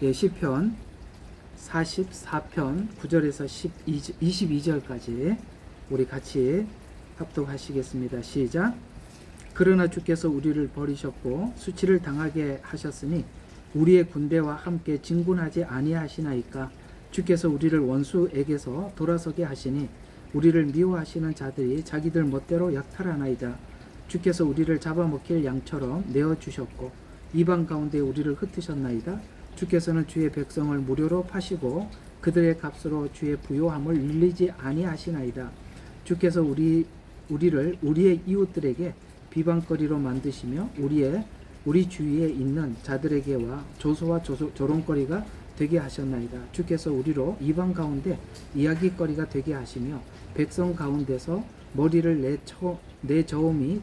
시편 44편 9절에서 22절까지 우리 같이 합독하시겠습니다. 시작. 그러나 주께서 우리를 버리셨고 수치를 당하게 하셨으니 우리의 군대와 함께 진군하지 아니하시나이까. 주께서 우리를 원수에게서 돌아서게 하시니 우리를 미워하시는 자들이 자기들 멋대로 약탈하나이다. 주께서 우리를 잡아먹힐 양처럼 내어주셨고 이방 가운데 우리를 흩으셨나이다. 주께서는 주의 백성을 무료로 파시고 그들의 값으로 주의 부요함을 늘리지 아니하시나이다. 주께서 우리를 우리의 이웃들에게 비방거리로 만드시며 우리 주위에 있는 자들에게와 조소와 조롱거리가 되게 하셨나이다. 주께서 우리로 이방 가운데 이야기거리가 되게 하시며 백성 가운데서 머리를 내저음이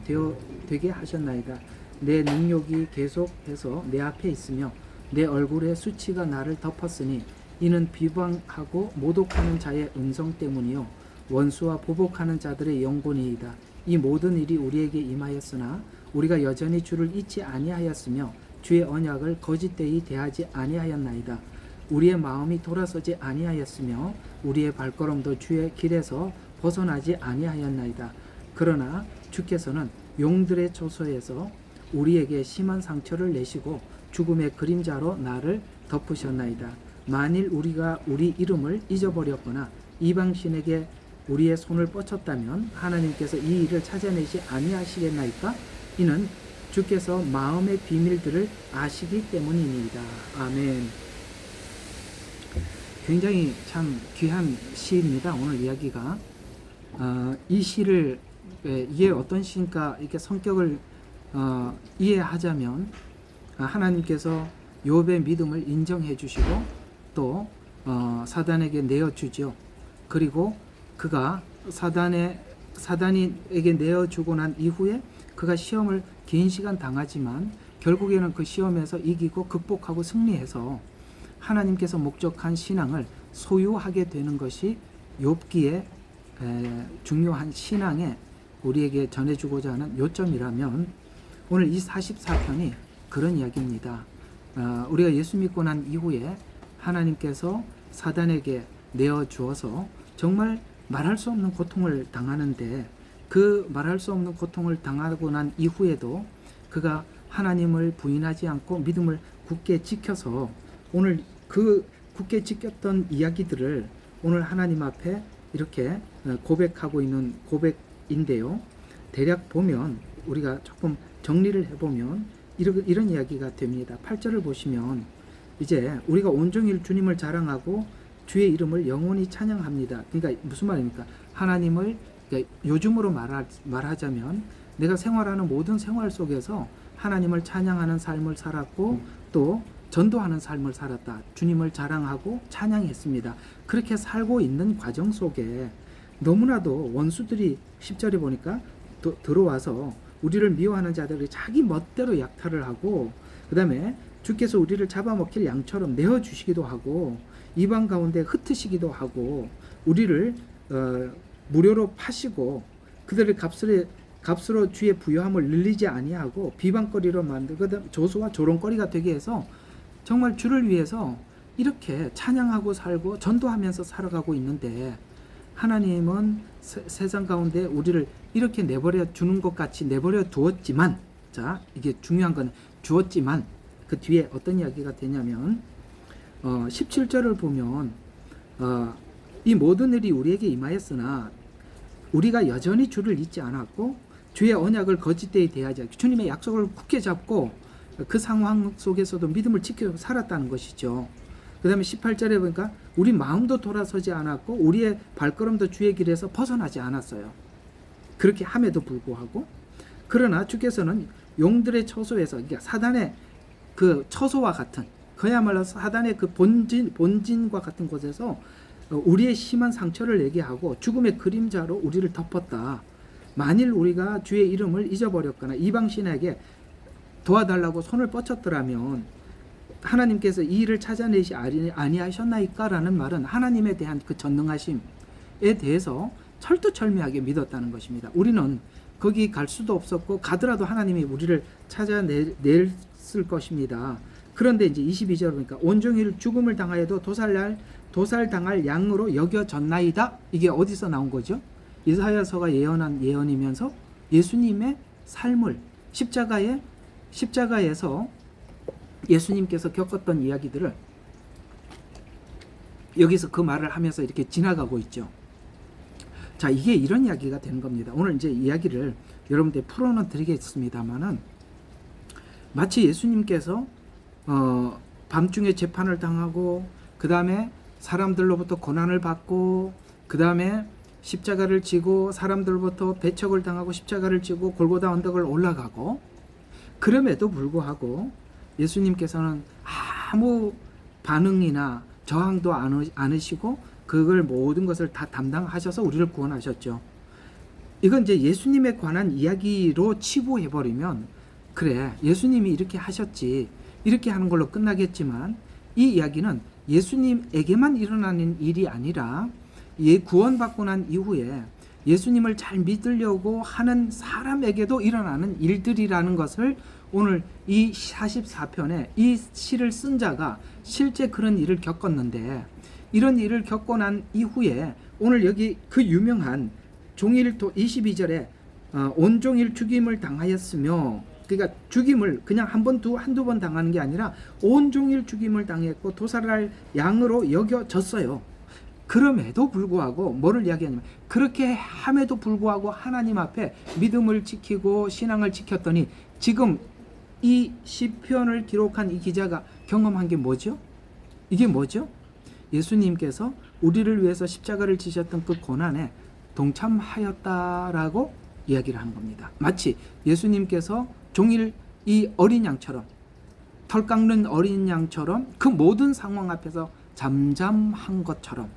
되게 하셨나이다. 내 능욕이 계속해서 내 앞에 있으며 내 얼굴에 수치가 나를 덮었으니 이는 비방하고 모독하는 자의 음성 때문이요 원수와 보복하는 자들의 영곤이이다. 이 모든 일이 우리에게 임하였으나 우리가 여전히 주를 잊지 아니하였으며 주의 언약을 거짓되이 대하지 아니하였나이다. 우리의 마음이 돌아서지 아니하였으며 우리의 발걸음도 주의 길에서 벗어나지 아니하였나이다. 그러나 주께서는 용들의 초소에서 우리에게 심한 상처를 내시고 죽음의 그림자로 나를 덮으셨나이다. 만일 우리가 우리 이름을 잊어버렸거나 이방신에게 우리의 손을 뻗쳤다면 하나님께서 이 일을 찾아내지 아니하시겠나이까? 이는 주께서 마음의 비밀들을 아시기 때문이니이다. 아멘. 굉장히 참 귀한 시입니다. 오늘 이야기가 이 시를 이게 어떤 시인가 이렇게 성격을 이해하자면 하나님께서 욥의 믿음을 인정해 주시고 또 사단에게 내어주죠. 그리고 그가 사단에게 내어주고 난 이후에 그가 시험을 긴 시간 당하지만 결국에는 그 시험에서 이기고 극복하고 승리해서 하나님께서 목적한 신앙을 소유하게 되는 것이 욥기의 중요한 신앙에 우리에게 전해주고자 하는 요점이라면 오늘 이 44편이 그런 이야기입니다. 우리가 예수 믿고 난 이후에 하나님께서 사단에게 내어주어서 정말 말할 수 없는 고통을 당하는데 그 말할 수 없는 고통을 당하고 난 이후에도 그가 하나님을 부인하지 않고 믿음을 굳게 지켜서 오늘 그 굳게 지켰던 이야기들을 오늘 하나님 앞에 이렇게 고백하고 있는 고백인데요. 대략 보면 우리가 조금 정리를 해보면 이런 이야기가 됩니다. 8절을 보시면 이제 우리가 온종일 주님을 자랑하고 주의 이름을 영원히 찬양합니다. 그러니까 무슨 말입니까? 하나님을 그러니까 요즘으로 말하자면 내가 생활하는 모든 생활 속에서 하나님을 찬양하는 삶을 살았고 또 전도하는 삶을 살았다. 주님을 자랑하고 찬양했습니다. 그렇게 살고 있는 과정 속에 너무나도 원수들이 10절에 보니까 들어와서 우리를 미워하는 자들이 자기 멋대로 약탈을 하고 그 다음에 주께서 우리를 잡아먹힐 양처럼 내어주시기도 하고 이방 가운데 흩으시기도 하고 우리를 무료로 파시고 그들의 값으로 주의 부요함을 늘리지 아니하고 비방거리로 만들고 조소와 조롱거리가 되게 해서 정말 주를 위해서 이렇게 찬양하고 살고 전도하면서 살아가고 있는데 하나님은 세상 가운데 우리를 이렇게 내버려 주는 것 같이 내버려 두었지만 자 이게 중요한 건 주었지만 그 뒤에 어떤 이야기가 되냐면 17절을 보면 이 모든 일이 우리에게 임하였으나 우리가 여전히 주를 잊지 않았고 주의 언약을 거짓되이 대하지 않고 주님의 약속을 굳게 잡고 그 상황 속에서도 믿음을 지키고 살았다는 것이죠. 그 다음에 18절에 보니까 우리 마음도 돌아서지 않았고 우리의 발걸음도 주의 길에서 벗어나지 않았어요. 그렇게 함에도 불구하고 그러나 주께서는 용들의 처소에서 그러니까 사단의 그 처소와 같은 그야말로 사단의 그 본진과 같은 곳에서 우리의 심한 상처를 내게 하고 죽음의 그림자로 우리를 덮었다. 만일 우리가 주의 이름을 잊어버렸거나 이방신에게 도와달라고 손을 뻗쳤더라면 하나님께서 이 일을 찾아내지 아니하셨나이까? 라는 말은 하나님에 대한 그 전능하심에 대해서 철두철미하게 믿었다는 것입니다. 우리는 거기 갈 수도 없었고 가더라도 하나님이 우리를 찾아냈을 것입니다. 그런데 이제 22절 보니까 온종일 죽음을 당하여도 도살당할 양으로 여겨졌나이다. 이게 어디서 나온 거죠? 이사야서가 예언한 예언이면서 예수님의 삶을 십자가에서 예수님께서 겪었던 이야기들을 여기서 그 말을 하면서 이렇게 지나가고 있죠. 자, 이게 이런 이야기가 되는 겁니다. 오늘 이제 이야기를 여러분들 풀어는 드리겠습니다만은 마치 예수님께서 밤중에 재판을 당하고 그 다음에 사람들로부터 고난을 받고 그 다음에 십자가를 지고 사람들로부터 배척을 당하고 십자가를 지고 골고다 언덕을 올라가고 그럼에도 불구하고 예수님께서는 아무 반응이나 저항도 않으시고 그걸 모든 것을 다 담당하셔서 우리를 구원하셨죠. 이건 이제 예수님에 관한 이야기로 치부해버리면 그래 예수님이 이렇게 하셨지 이렇게 하는 걸로 끝나겠지만 이 이야기는 예수님에게만 일어나는 일이 아니라 구원받고 난 이후에 예수님을 잘 믿으려고 하는 사람에게도 일어나는 일들이라는 것을 오늘 이 44편에 이 시를 쓴 자가 실제 그런 일을 겪었는데 이런 일을 겪고 난 이후에 오늘 여기 그 유명한 종일 22절에 온종일 죽임을 당하였으며 그러니까 죽임을 그냥 한두 번 당하는 게 아니라 온종일 죽임을 당했고 도살할 양으로 여겨졌어요. 그럼에도 불구하고 뭐를 이야기하냐면 그렇게 함에도 불구하고 하나님 앞에 믿음을 지키고 신앙을 지켰더니 지금 이 시편을 기록한 이 기자가 경험한 게 뭐죠? 이게 뭐죠? 예수님께서 우리를 위해서 십자가를 지셨던 그 고난에 동참하였다라고 이야기를 한 겁니다. 마치 예수님께서 종일 이 어린 양처럼 털 깎는 어린 양처럼 그 모든 상황 앞에서 잠잠한 것처럼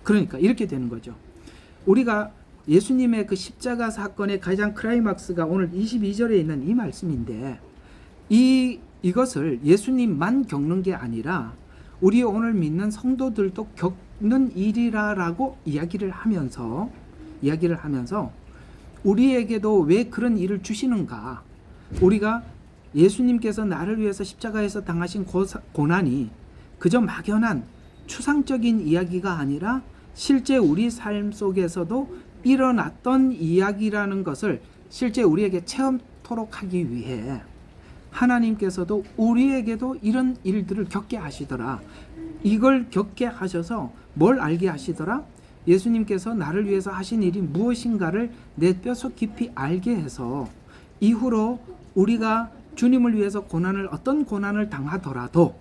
그러니까 이렇게 되는 거죠. 우리가 예수님의 그 십자가 사건의 가장 클라이막스가 오늘 22절에 있는 이 말씀인데 이것을 예수님만 겪는 게 아니라 우리 오늘 믿는 성도들도 겪는 일이라고 이야기를 하면서 우리에게도 왜 그런 일을 주시는가? 우리가 예수님께서 나를 위해서 십자가에서 당하신 고난이 그저 막연한 추상적인 이야기가 아니라 실제 우리 삶 속에서도 일어났던 이야기라는 것을 실제 우리에게 체험토록 하기 위해 하나님께서도 우리에게도 이런 일들을 겪게 하시더라. 이걸 겪게 하셔서 뭘 알게 하시더라? 예수님께서 나를 위해서 하신 일이 무엇인가를 내 뼛속 깊이 알게 해서 이후로 우리가 주님을 위해서 어떤 고난을 당하더라도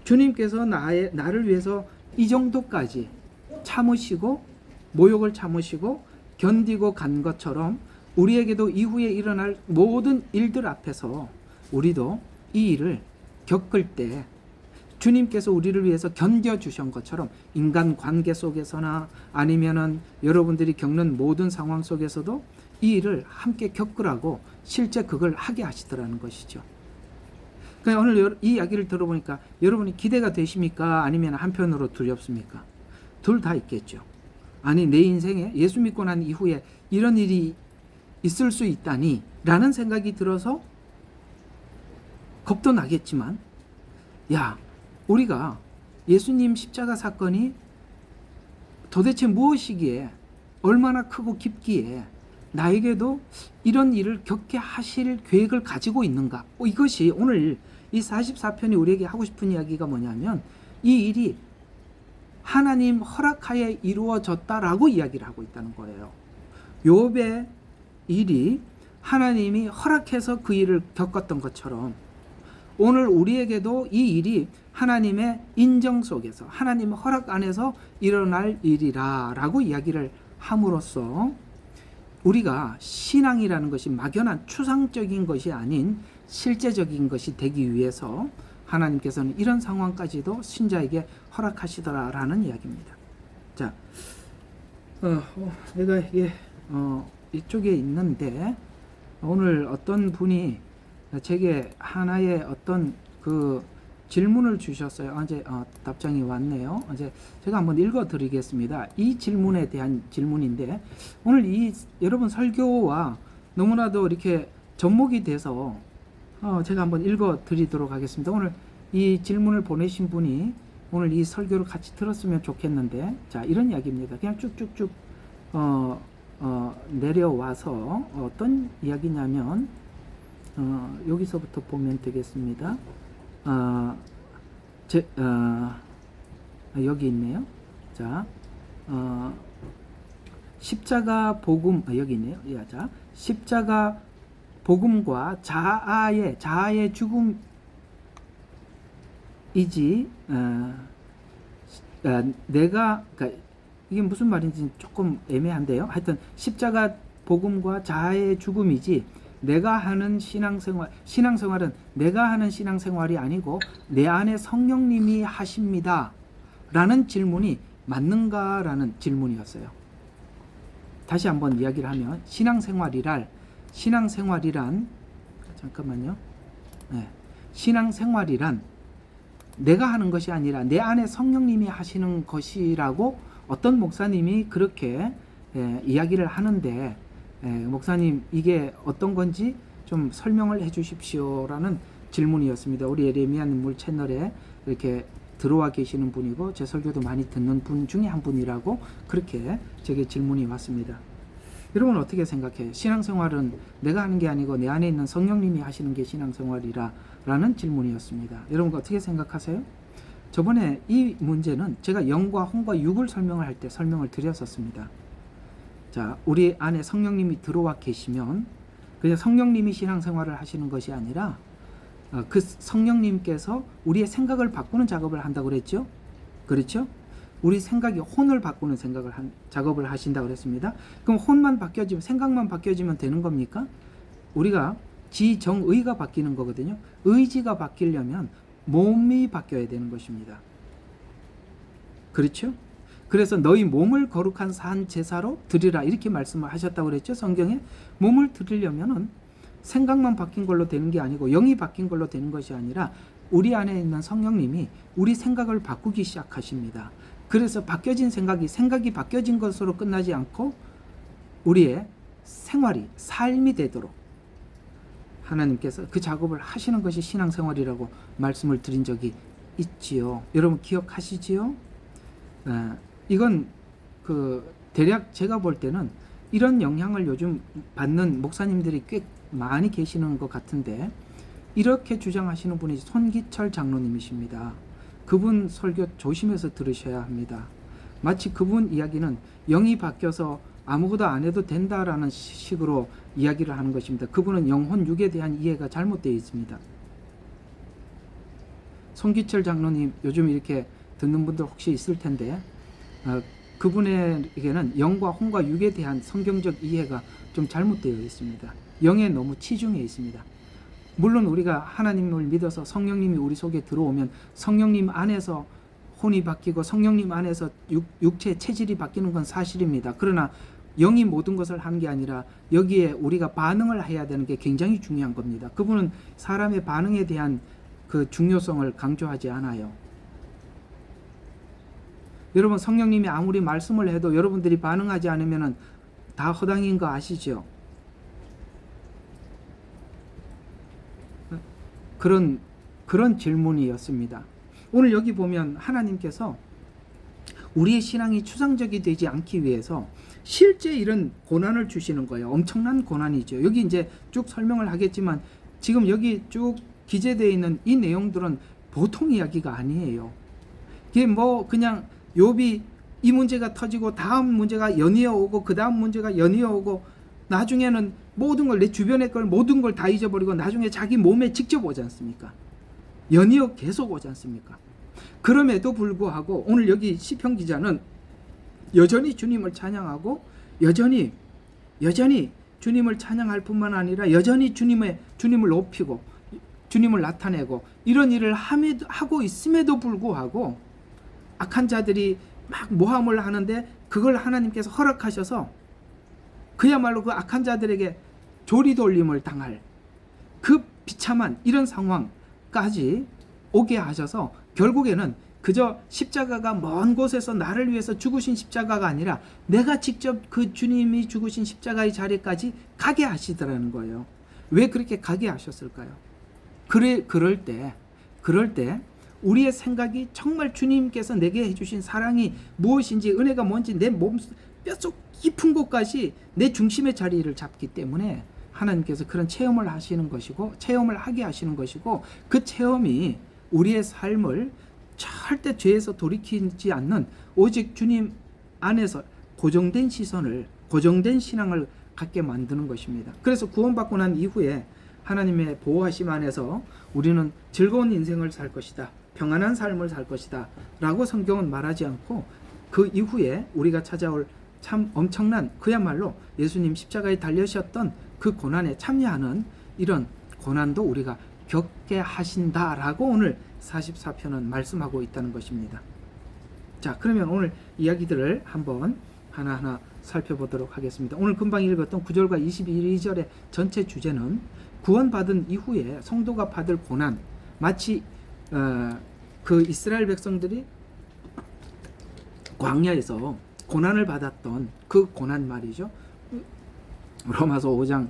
주님께서 나를 위해서 이 정도까지 참으시고 모욕을 참으시고 견디고 간 것처럼 우리에게도 이후에 일어날 모든 일들 앞에서 우리도 이 일을 겪을 때 주님께서 우리를 위해서 견뎌주신 것처럼 인간 관계 속에서나 아니면은 여러분들이 겪는 모든 상황 속에서도 이 일을 함께 겪으라고 실제 그걸 하게 하시더라는 것이죠. 그러니까 오늘 이 이야기를 들어보니까 여러분이 기대가 되십니까? 아니면 한편으로 두렵습니까? 둘 다 있겠죠. 아니 내 인생에 예수 믿고 난 이후에 이런 일이 있을 수 있다니 라는 생각이 들어서 겁도 나겠지만 우리가 예수님 십자가 사건이 도대체 무엇이기에 얼마나 크고 깊기에 나에게도 이런 일을 겪게 하실 계획을 가지고 있는가? 이것이 오늘 이 44편이 우리에게 하고 싶은 이야기가 뭐냐면 이 일이 하나님 허락하에 이루어졌다라고 이야기를 하고 있다는 거예요. 욥의 일이 하나님이 허락해서 그 일을 겪었던 것처럼 오늘 우리에게도 이 일이 하나님의 인정 속에서 하나님의 허락 안에서 일어날 일이라라고 이야기를 함으로써 우리가 신앙이라는 것이 막연한 추상적인 것이 아닌 실제적인 것이 되기 위해서 하나님께서는 이런 상황까지도 신자에게 허락하시더라라는 이야기입니다. 자, 내가 이게 이쪽에 있는데 오늘 어떤 분이 제게 하나의 어떤 그 질문을 주셨어요. 이제 답장이 왔네요. 이제 제가 한번 읽어드리겠습니다. 이 질문에 대한 질문인데 오늘 이 여러분 설교와 너무나도 이렇게 접목이 돼서 제가 한번 읽어 드리도록 하겠습니다. 오늘 이 질문을 보내신 분이 오늘 이 설교를 같이 들었으면 좋겠는데, 자, 이런 이야기입니다. 그냥 쭉쭉쭉 내려와서 어떤 이야기냐면, 여기서부터 보면 되겠습니다. 여기 있네요. 자, 십자가 복음, 여기 있네요. 자, 십자가 복음과 자아의 죽음이지, 내가, 그러니까 이게 무슨 말인지 조금 애매한데요. 하여튼 십자가 복음과 자아의 죽음이지, 내가 하는 신앙생활은 내가 하는 신앙생활이 아니고 내 안에 성령님이 하십니다 라는 질문이 맞는가라는 질문이었어요. 다시 한번 이야기를 하면, 신앙생활이란 잠깐만요. 신앙생활이란 내가 하는 것이 아니라 내 안에 성령님이 하시는 것이라고 어떤 목사님이 그렇게 이야기를 하는데, 목사님 이게 어떤 건지 좀 설명을 해 주십시오라는 질문이었습니다. 우리 예레미야 눈물 채널에 이렇게 들어와 계시는 분이고 제 설교도 많이 듣는 분 중에 한 분이라고 그렇게 제게 질문이 왔습니다. 여러분 어떻게 생각해요? 신앙생활은 내가 하는 게 아니고 내 안에 있는 성령님이 하시는 게 신앙생활이라 라는 질문이었습니다. 여러분 어떻게 생각하세요? 저번에 이 문제는 제가 영과 혼과 육을 설명을 할 때 설명을 드렸었습니다. 자, 우리 안에 성령님이 들어와 계시면 그냥 성령님이 신앙생활을 하시는 것이 아니라 그 성령님께서 우리의 생각을 바꾸는 작업을 한다고 그랬죠? 그렇죠? 우리 생각이 혼을 바꾸는 작업을 하신다고 그랬습니다. 그럼 혼만 바뀌어지면, 생각만 바뀌어지면 되는 겁니까? 우리가 지정의가 바뀌는 거거든요. 의지가 바뀌려면 몸이 바뀌어야 되는 것입니다. 그렇죠? 그래서 너희 몸을 거룩한 산 제사로 드리라 이렇게 말씀을 하셨다고 그랬죠. 성경에. 몸을 드리려면은 생각만 바뀐 걸로 되는 게 아니고 영이 바뀐 걸로 되는 것이 아니라 우리 안에 있는 성령님이 우리 생각을 바꾸기 시작하십니다. 그래서 바뀌어진 생각이 바뀌어진 것으로 끝나지 않고 우리의 삶이 되도록 하나님께서 그 작업을 하시는 것이 신앙생활이라고 말씀을 드린 적이 있지요. 여러분 기억하시지요? 이건 대략 제가 볼 때는 이런 영향을 요즘 받는 목사님들이 꽤 많이 계시는 것 같은데, 이렇게 주장하시는 분이 손기철 장로님이십니다. 그분 설교 조심해서 들으셔야 합니다. 마치 그분 이야기는 영이 바뀌어서 아무것도 안 해도 된다라는 식으로 이야기를 하는 것입니다. 그분은 영혼 육에 대한 이해가 잘못되어 있습니다. 손기철 장로님 요즘 이렇게 듣는 분들 혹시 있을 텐데, 그분에게는 영과 혼과 육에 대한 성경적 이해가 좀 잘못되어 있습니다. 영에 너무 치중해 있습니다. 물론 우리가 하나님을 믿어서 성령님이 우리 속에 들어오면 성령님 안에서 혼이 바뀌고 성령님 안에서 육체 체질이 바뀌는 건 사실입니다. 그러나 영이 모든 것을 하는 게 아니라 여기에 우리가 반응을 해야 되는 게 굉장히 중요한 겁니다. 그분은 사람의 반응에 대한 그 중요성을 강조하지 않아요. 여러분 성령님이 아무리 말씀을 해도 여러분들이 반응하지 않으면 다 허당인 거 아시죠? 그런 질문이었습니다. 오늘 여기 보면 하나님께서 우리의 신앙이 추상적이 되지 않기 위해서 실제 이런 고난을 주시는 거예요. 엄청난 고난이죠. 여기 이제 쭉 설명을 하겠지만 지금 여기 쭉 기재되어 있는 이 내용들은 보통 이야기가 아니에요. 이게 그냥 욥이 이 문제가 터지고 다음 문제가 연이어 오고 그 다음 문제가 연이어 오고 나중에는 모든 걸, 내 주변의 걸 모든 걸 다 잊어버리고 나중에 자기 몸에 직접 오지 않습니까? 연이어 계속 오지 않습니까? 그럼에도 불구하고 오늘 여기 시편 기자는 여전히 주님을 찬양하고 여전히 주님을 찬양할 뿐만 아니라 여전히 주님을 높이고 주님을 나타내고 이런 일을 하고 있음에도 불구하고 악한 자들이 막 모함을 하는데 그걸 하나님께서 허락하셔서 그야말로 그 악한 자들에게 조리돌림을 당할 그 비참한 이런 상황까지 오게 하셔서 결국에는 그저 십자가가 먼 곳에서 나를 위해서 죽으신 십자가가 아니라 내가 직접 그 주님이 죽으신 십자가의 자리까지 가게 하시더라는 거예요. 왜 그렇게 가게 하셨을까요? 그럴 때 우리의 생각이 정말 주님께서 내게 해주신 사랑이 무엇인지, 은혜가 뭔지 내 몸 뼛속 깊은 곳까지 내 중심의 자리를 잡기 때문에 하나님께서 그런 체험을 하게 하시는 것이고, 그 체험이 우리의 삶을 절대 죄에서 돌이키지 않는 오직 주님 안에서 고정된 시선을, 고정된 신앙을 갖게 만드는 것입니다. 그래서 구원받고 난 이후에 하나님의 보호하심 안에서 우리는 즐거운 인생을 살 것이다, 평안한 삶을 살 것이다 라고 성경은 말하지 않고, 그 이후에 우리가 찾아올 참 엄청난, 그야말로 예수님 십자가에 달려셨던 그 고난에 참여하는 이런 고난도 우리가 겪게 하신다라고 오늘 44편은 말씀하고 있다는 것입니다. 자, 그러면 오늘 이야기들을 한번 하나하나 살펴보도록 하겠습니다. 오늘 금방 읽었던 9절과 22절의 전체 주제는 구원받은 이후에 성도가 받을 고난, 마치 그 이스라엘 백성들이 광야에서 고난을 받았던 그 고난 말이죠. 로마서 5장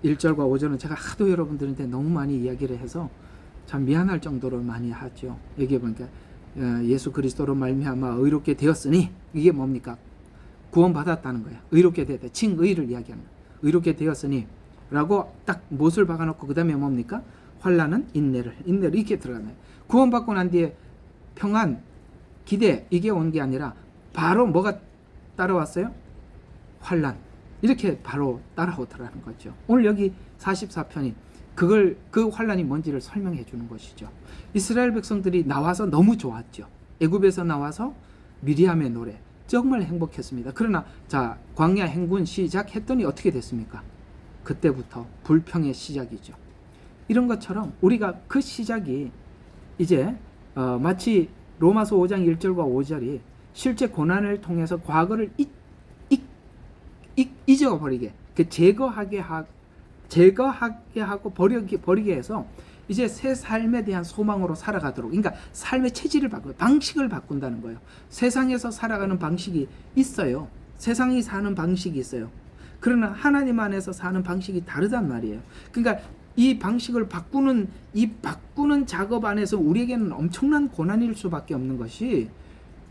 1절과 5절은 제가 하도 여러분들한테 너무 많이 이야기를 해서 참 미안할 정도로 많이 하죠. 여기에 보니까 예수 그리스도로 말미암아 의롭게 되었으니, 이게 뭡니까? 구원받았다는 거야. 의롭게 되었다. 칭의를 이야기하는 거야. 의롭게 되었으니 라고 딱 못을 박아놓고 그 다음에 뭡니까? 환난은 인내를 이렇게 들어가네요. 구원받고 난 뒤에 평안, 기대, 이게 온 게 아니라 바로 뭐가 따라왔어요? 환난. 이렇게 바로 따라오더라는 거죠. 오늘 여기 44편이 그 환난이 뭔지를 설명해 주는 것이죠. 이스라엘 백성들이 나와서 너무 좋았죠. 애굽에서 나와서 미리암의 노래 정말 행복했습니다. 그러나 자, 광야 행군 시작했더니 어떻게 됐습니까? 그때부터 불평의 시작이죠. 이런 것처럼 우리가 그 시작이 이제 마치 로마서 5장 1절과 5절이 실제 고난을 통해서 과거를 잊어버리게, 제거하게 하고 버리게 해서 이제 새 삶에 대한 소망으로 살아가도록, 그러니까 삶의 체질을 바꾸고 방식을 바꾼다는 거예요. 세상에서 살아가는 방식이 있어요. 세상이 사는 방식이 있어요. 그러나 하나님 안에서 사는 방식이 다르단 말이에요. 그러니까 이 방식을 바꾸는 작업 안에서 우리에게는 엄청난 고난일 수밖에 없는 것이,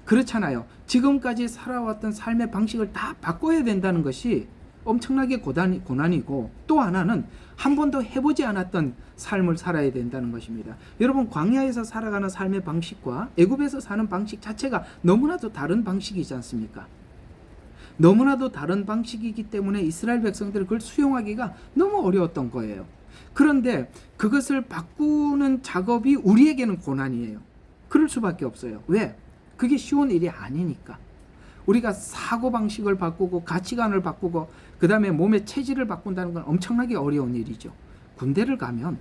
그렇잖아요. 지금까지 살아왔던 삶의 방식을 다 바꿔야 된다는 것이 엄청나게 고난이고, 또 하나는 한 번도 해보지 않았던 삶을 살아야 된다는 것입니다. 여러분, 광야에서 살아가는 삶의 방식과 애굽에서 사는 방식 자체가 너무나도 다른 방식이지 않습니까? 너무나도 다른 방식이기 때문에 이스라엘 백성들은 그걸 수용하기가 너무 어려웠던 거예요. 그런데 그것을 바꾸는 작업이 우리에게는 고난이에요. 그럴 수밖에 없어요. 왜? 그게 쉬운 일이 아니니까. 우리가 사고방식을 바꾸고 가치관을 바꾸고 그 다음에 몸의 체질을 바꾼다는 건 엄청나게 어려운 일이죠. 군대를 가면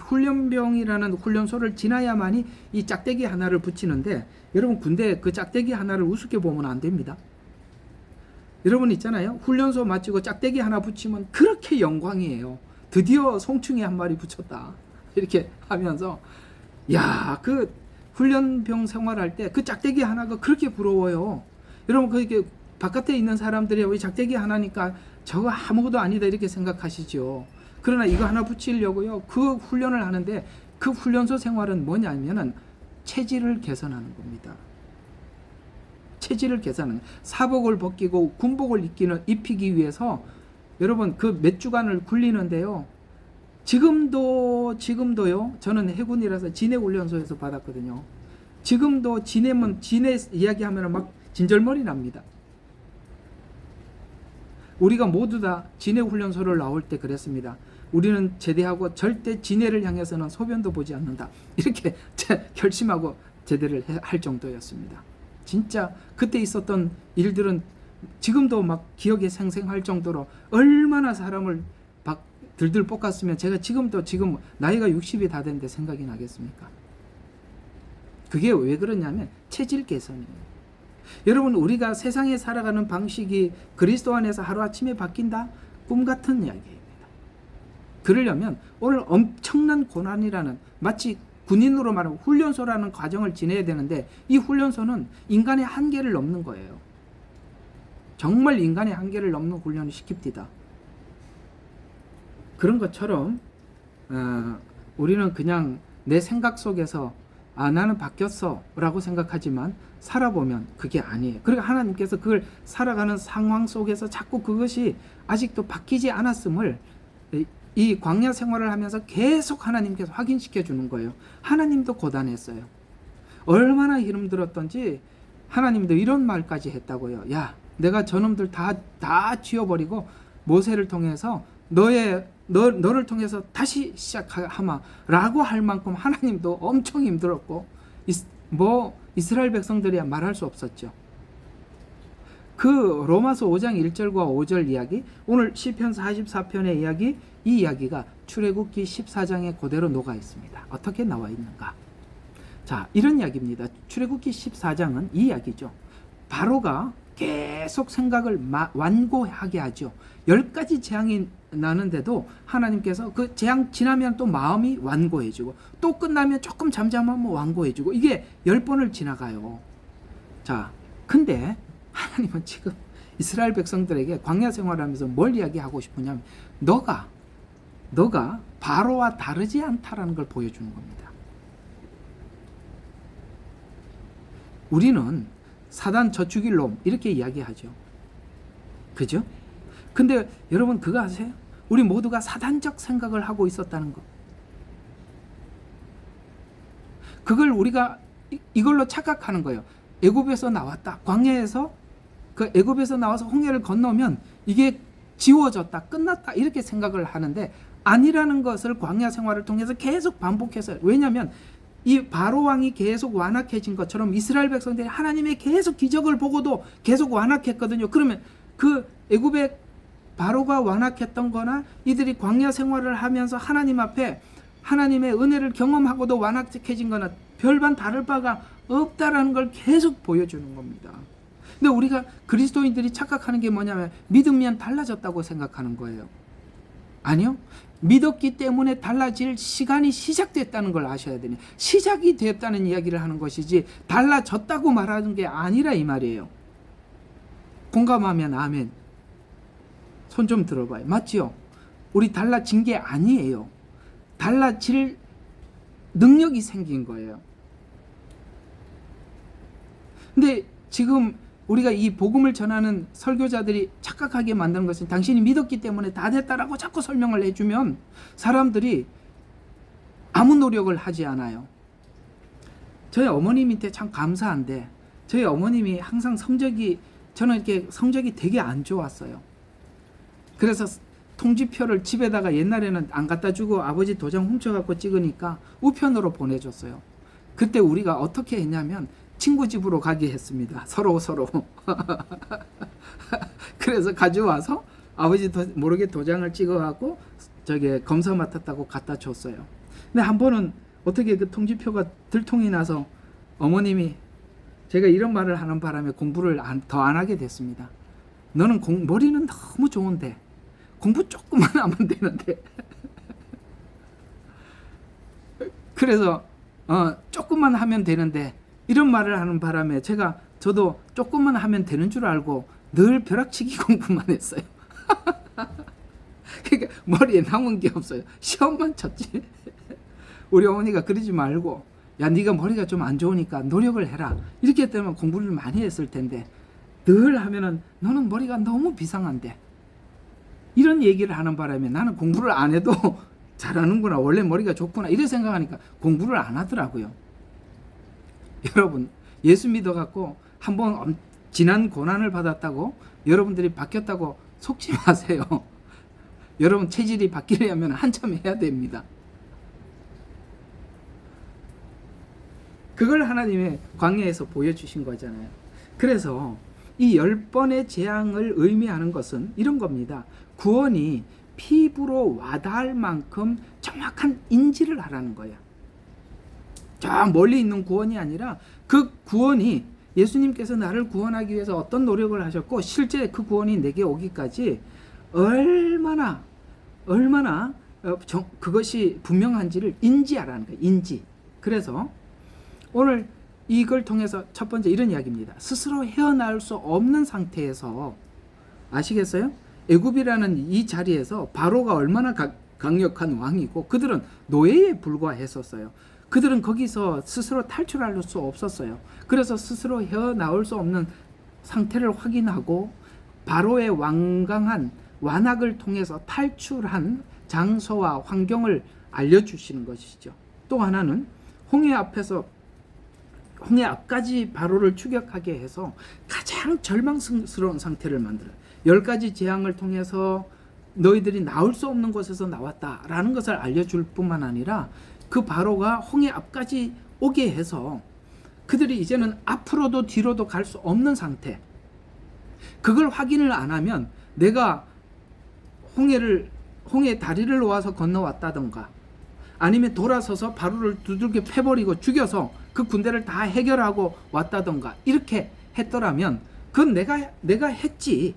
훈련병이라는 훈련소를 지나야만이 이 짝대기 하나를 붙이는데, 여러분 군대 그 짝대기 하나를 우습게 보면 안 됩니다. 여러분 있잖아요. 훈련소 마치고 짝대기 하나 붙이면 그렇게 영광이에요. 드디어 송충이 한 마리 붙였다. 이렇게 하면서, 야, 그 훈련병 생활할 때 그 짝대기 하나가 그렇게 부러워요. 여러분, 그게 바깥에 있는 사람들이 왜 짝대기 하나니까 저거 아무것도 아니다 이렇게 생각하시죠. 그러나 이거 하나 붙이려고요, 그 훈련을 하는데, 그 훈련소 생활은 뭐냐면은 체질을 개선하는 겁니다. 체질을 개선하는, 사복을 벗기고 군복을 입히기 위해서 여러분 그 몇 주간을 굴리는데요. 지금도요. 저는 해군이라서 진해 훈련소에서 받았거든요. 지금도 진해 이야기하면 막 진절머리 납니다. 우리가 모두 다 진해 훈련소를 나올 때 그랬습니다. 우리는 제대하고 절대 진해를 향해서는 소변도 보지 않는다. 이렇게 결심하고 제대를 할 정도였습니다. 진짜 그때 있었던 일들은 지금도 막 기억에 생생할 정도로 얼마나 사람을 막 들들 볶았으면 제가 지금 나이가 60이 다 됐는데 생각이 나겠습니까? 그게 왜 그러냐면 체질 개선이에요. 여러분, 우리가 세상에 살아가는 방식이 그리스도 안에서 하루아침에 바뀐다? 꿈 같은 이야기입니다. 그러려면 오늘 엄청난 고난이라는, 마치 군인으로 말하면 훈련소라는 과정을 지내야 되는데, 이 훈련소는 인간의 한계를 넘는 거예요. 정말 인간의 한계를 넘는 훈련을 시킵니다. 그런 것처럼 우리는 그냥 내 생각 속에서 나는 바뀌었어 라고 생각하지만 살아보면 그게 아니에요. 그러니까 하나님께서 그걸 살아가는 상황 속에서 자꾸 그것이 아직도 바뀌지 않았음을 이 광야 생활을 하면서 계속 하나님께서 확인시켜 주는 거예요. 하나님도 고단했어요. 얼마나 힘들었던지 하나님도 이런 말까지 했다고요. 야, 내가 저놈들 다 지워버리고 모세를 통해서 너를 통해서 다시 시작하마 라고 할 만큼 하나님도 엄청 힘들었고 이스라엘 백성들이야 말할 수 없었죠. 그 로마서 5장 1절과 5절 이야기, 오늘 시편 44편의 이야기, 이 이야기가 출애굽기 14장에 그대로 녹아 있습니다. 어떻게 나와 있는가? 자, 이런 이야기입니다. 출애굽기 14장은 이 이야기죠. 바로가 계속 생각을 완고하게 하죠. 10가지 재앙이 나는데도 하나님께서 그 재앙 지나면 또 마음이 완고해지고 또 끝나면 조금 잠잠하면 완고해지고 이게 10번을 지나가요. 자, 근데 하나님은 지금 이스라엘 백성들에게 광야 생활하면서 뭘 이야기하고 싶으냐면 너가 바로와 다르지 않다라는 걸 보여주는 겁니다. 우리는 사단 저 죽일 놈 이렇게 이야기하죠. 그죠? 근데 여러분 그거 아세요? 우리 모두가 사단적 생각을 하고 있었다는 거. 그걸 우리가 이걸로 착각하는 거예요. 애굽에서 나왔다. 광야에서 그 애굽에서 나와서 홍해를 건너면 이게 지워졌다. 끝났다. 이렇게 생각을 하는데 아니라는 것을 광야 생활을 통해서 계속 반복해서, 왜냐하면 이 바로 왕이 계속 완악해진 것처럼 이스라엘 백성들이 하나님의 계속 기적을 보고도 계속 완악했거든요. 그러면 그 애굽의 바로가 완악했던 거나 이들이 광야 생활을 하면서 하나님 앞에 하나님의 은혜를 경험하고도 완악해진 거나 별반 다를 바가 없다라는 걸 계속 보여주는 겁니다. 근데 우리가 그리스도인들이 착각하는 게 뭐냐면 믿으면 달라졌다고 생각하는 거예요. 아니요. 믿었기 때문에 달라질 시간이 시작됐다는 걸 아셔야 되니, 시작이 됐다는 이야기를 하는 것이지 달라졌다고 말하는 게 아니라 이 말이에요. 공감하면 아멘. 손 좀 들어봐요. 맞지요? 우리 달라진 게 아니에요. 달라질 능력이 생긴 거예요. 근데 지금 우리가 이 복음을 전하는 설교자들이 착각하게 만드는 것은 당신이 믿었기 때문에 다 됐다라고 자꾸 설명을 해주면 사람들이 아무 노력을 하지 않아요. 저희 어머님한테 참 감사한데 저희 어머님이 항상 저는 이렇게 성적이 되게 안 좋았어요. 그래서 통지표를 집에다가 옛날에는 안 갖다 주고 아버지 도장 훔쳐갖고 찍으니까 우편으로 보내줬어요. 그때 우리가 어떻게 했냐면 친구 집으로 가게 했습니다. 서로. 그래서 가져와서 아버지 모르게 도장을 찍어갖고 저기 검사 맡았다고 갖다 줬어요. 근데 한 번은 어떻게 그 통지표가 들통이 나서 어머님이 제가 이런 말을 하는 바람에 공부를 더 안 하게 됐습니다. 너는 머리는 너무 좋은데 공부 조금만 하면 되는데 그래서 조금만 하면 되는데 이런 말을 하는 바람에 저도 조금만 하면 되는 줄 알고 늘 벼락치기 공부만 했어요. 그러니까 머리에 남은 게 없어요. 시험만 쳤지. 우리 어머니가 그러지 말고 야 네가 머리가 좀 안 좋으니까 노력을 해라. 이렇게 했다면 공부를 많이 했을 텐데 늘 하면은 너는 머리가 너무 비상한데 이런 얘기를 하는 바람에 나는 공부를 안 해도 잘하는구나. 원래 머리가 좋구나. 이렇게 생각하니까 공부를 안 하더라고요. 여러분 예수 믿어갖고 한번 지난 고난을 받았다고 여러분들이 바뀌었다고 속지 마세요. 여러분 체질이 바뀌려면 한참 해야 됩니다. 그걸 하나님의 광야에서 보여주신 거잖아요. 그래서 이 10번의 재앙을 의미하는 것은 이런 겁니다. 구원이 피부로 와닿을 만큼 정확한 인지를 하라는 거예요. 저 멀리 있는 구원이 아니라 그 구원이 예수님께서 나를 구원하기 위해서 어떤 노력을 하셨고 실제 그 구원이 내게 오기까지 얼마나 그것이 분명한지를 인지하라는 거예요. 인지. 그래서 오늘 이걸 통해서 첫 번째 이런 이야기입니다. 스스로 헤어나올 수 없는 상태에서 아시겠어요? 애굽이라는 이 자리에서 바로가 얼마나 강력한 왕이고 그들은 노예에 불과했었어요. 그들은 거기서 스스로 탈출할 수 없었어요. 그래서 스스로 헤어나올 수 없는 상태를 확인하고 바로의 완강한 완악을 통해서 탈출한 장소와 환경을 알려주시는 것이죠. 또 하나는 홍해 앞까지 바로를 추격하게 해서 가장 절망스러운 상태를 만들어요. 10가지 재앙을 통해서 너희들이 나올 수 없는 곳에서 나왔다라는 것을 알려줄 뿐만 아니라 그 바로가 홍해 앞까지 오게 해서 그들이 이제는 앞으로도 뒤로도 갈 수 없는 상태, 그걸 확인을 안 하면 내가 홍해 다리를 놓아서 건너왔다던가 아니면 돌아서서 바로를 두들겨 패버리고 죽여서 그 군대를 다 해결하고 왔다던가 이렇게 했더라면 그건 내가 했지,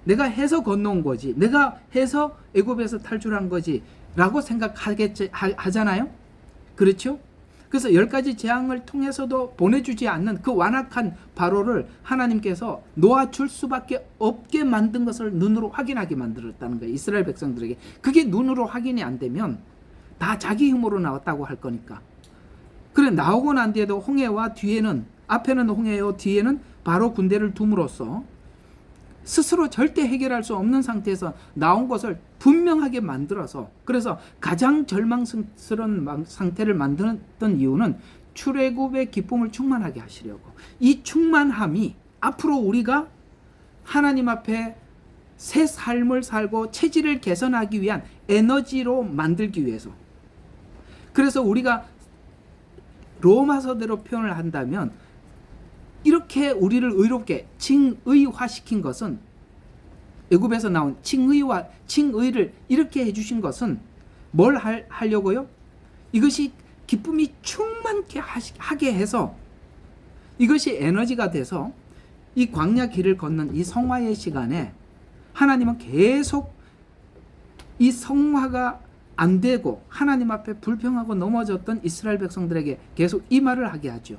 내가 해서 건너온 거지, 내가 해서 애굽에서 탈출한 거지 라고 하잖아요. 그렇죠? 그래서 10가지 재앙을 통해서도 보내주지 않는 그 완악한 바로를 하나님께서 놓아줄 수밖에 없게 만든 것을 눈으로 확인하게 만들었다는 거예요. 이스라엘 백성들에게. 그게 눈으로 확인이 안 되면 다 자기 힘으로 나왔다고 할 거니까. 그래, 나오고 난 뒤에도 홍해와 뒤에는, 앞에는 홍해요, 뒤에는 바로 군대를 둠으로써 스스로 절대 해결할 수 없는 상태에서 나온 것을 분명하게 만들어서, 그래서 가장 절망스러운 상태를 만들었던 이유는 출애굽의 기쁨을 충만하게 하시려고. 이 충만함이 앞으로 우리가 하나님 앞에 새 삶을 살고 체질을 개선하기 위한 에너지로 만들기 위해서. 그래서 우리가 로마서대로 표현을 한다면 이렇게 우리를 의롭게 칭의화시킨 것은, 애굽에서 나온 칭의를 이렇게 해주신 것은 뭘 하려고요? 이것이 기쁨이 충만케 하게 해서 이것이 에너지가 돼서 이 광야 길을 걷는 이 성화의 시간에 하나님은 계속 이 성화가 안 되고 하나님 앞에 불평하고 넘어졌던 이스라엘 백성들에게 계속 이 말을 하게 하죠.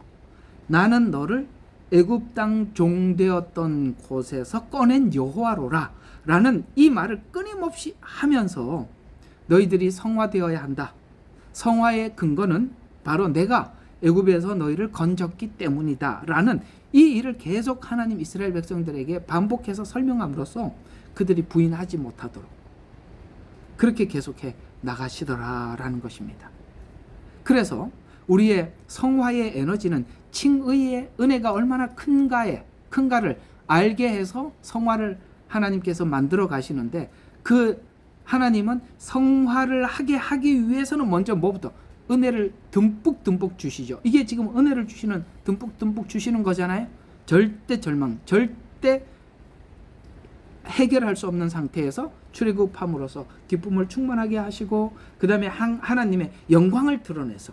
나는 너를 애굽 땅 종되었던 곳에서 꺼낸 여호와로라 라는 이 말을 끊임없이 하면서 너희들이 성화되어야 한다. 성화의 근거는 바로 내가 애굽에서 너희를 건졌기 때문이다 라는 이 일을 계속 하나님 이스라엘 백성들에게 반복해서 설명함으로써 그들이 부인하지 못하도록 그렇게 계속해 나가시더라라는 것입니다. 그래서 우리의 성화의 에너지는 칭의의 은혜가 얼마나 큰가를 알게 해서 성화를 하나님께서 만들어 가시는데, 그 하나님은 성화를 하기 위해서는 먼저 뭐부터? 은혜를 듬뿍 주시죠. 이게 지금 은혜를 주시는, 듬뿍 주시는 거잖아요. 절대 해결할 수 없는 상태에서 출애굽함으로써 기쁨을 충만하게 하시고, 그 다음에 하나님의 영광을 드러내서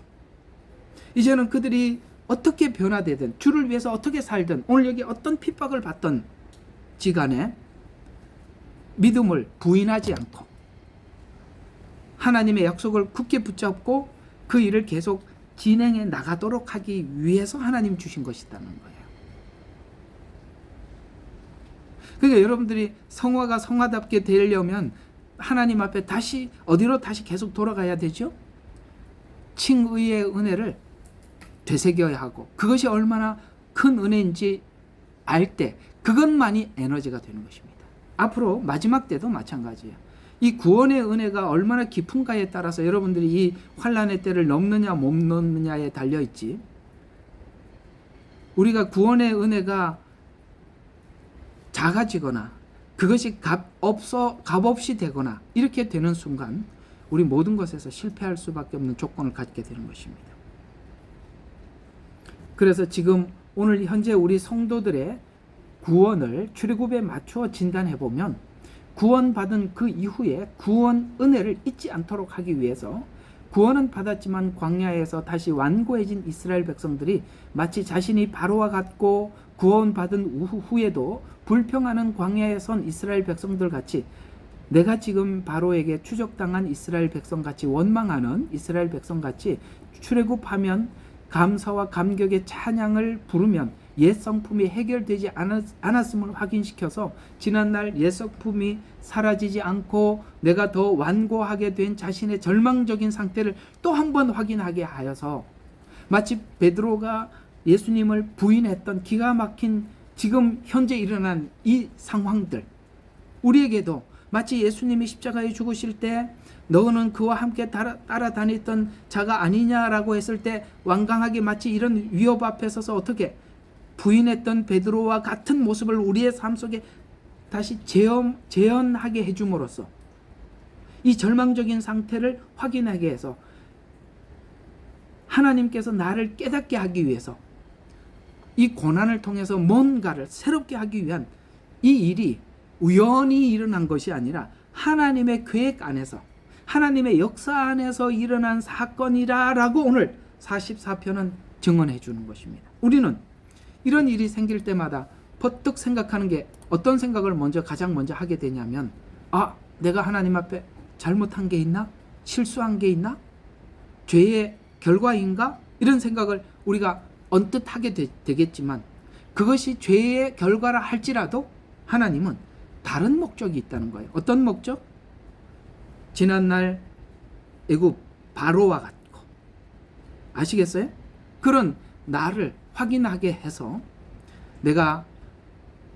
이제는 그들이 어떻게 변화되든 주를 위해서 어떻게 살든 오늘 여기 어떤 핍박을 받던 지간에 믿음을 부인하지 않고 하나님의 약속을 굳게 붙잡고 그 일을 계속 진행해 나가도록 하기 위해서 하나님 주신 것이라는 거예요. 그러니까 여러분들이 성화가 성화답게 되려면 하나님 앞에 어디로 다시 계속 돌아가야 되죠? 칭의의 은혜를 되새겨야 하고, 그것이 얼마나 큰 은혜인지 알 때 그것만이 에너지가 되는 것입니다. 앞으로 마지막 때도 마찬가지예요. 이 구원의 은혜가 얼마나 깊은가에 따라서 여러분들이 이 환난의 때를 넘느냐 못 넘느냐에 달려있지, 우리가 구원의 은혜가 작아지거나 그것이 값없이 되거나 이렇게 되는 순간 우리 모든 것에서 실패할 수밖에 없는 조건을 갖게 되는 것입니다. 그래서 지금 오늘 현재 우리 성도들의 구원을 출애굽에 맞추어 진단해 보면, 구원받은 그 이후에 구원 은혜를 잊지 않도록 하기 위해서 구원은 받았지만 광야에서 다시 완고해진 이스라엘 백성들이 마치 자신이 바로와 같고 구원받은 후에도 불평하는 광야에 선 이스라엘 백성들 같이, 내가 지금 바로에게 추적당한 이스라엘 백성같이 원망하는 이스라엘 백성같이 출애굽하면 감사와 감격의 찬양을 부르면 옛 성품이 해결되지 않았음을 확인시켜서 지난날 옛 성품이 사라지지 않고 내가 더 완고하게 된 자신의 절망적인 상태를 또 한 번 확인하게 하여서 마치 베드로가 예수님을 부인했던 기가 막힌 지금 현재 일어난 이 상황들, 우리에게도 마치 예수님이 십자가에 죽으실 때 너는 그와 함께 따라다녔던 자가 아니냐라고 했을 때 완강하게 마치 이런 위협 앞에 서서 어떻게 부인했던 베드로와 같은 모습을 우리의 삶 속에 다시 재현하게 해줌으로써 이 절망적인 상태를 확인하게 해서 하나님께서 나를 깨닫게 하기 위해서 이 고난을 통해서 뭔가를 새롭게 하기 위한 이 일이 우연히 일어난 것이 아니라 하나님의 계획 안에서 하나님의 역사 안에서 일어난 사건이라라고 오늘 44편은 증언해 주는 것입니다. 우리는 이런 일이 생길 때마다 퍼뜩 생각하는 게 어떤 생각을 가장 먼저 하게 되냐면 내가 하나님 앞에 잘못한 게 있나? 실수한 게 있나? 죄의 결과인가? 이런 생각을 우리가 언뜻 하게 되겠지만 그것이 죄의 결과라 할지라도 하나님은 다른 목적이 있다는 거예요. 어떤 목적? 지난날 애굽 바로와 같고, 아시겠어요? 그런 나를 확인하게 해서 내가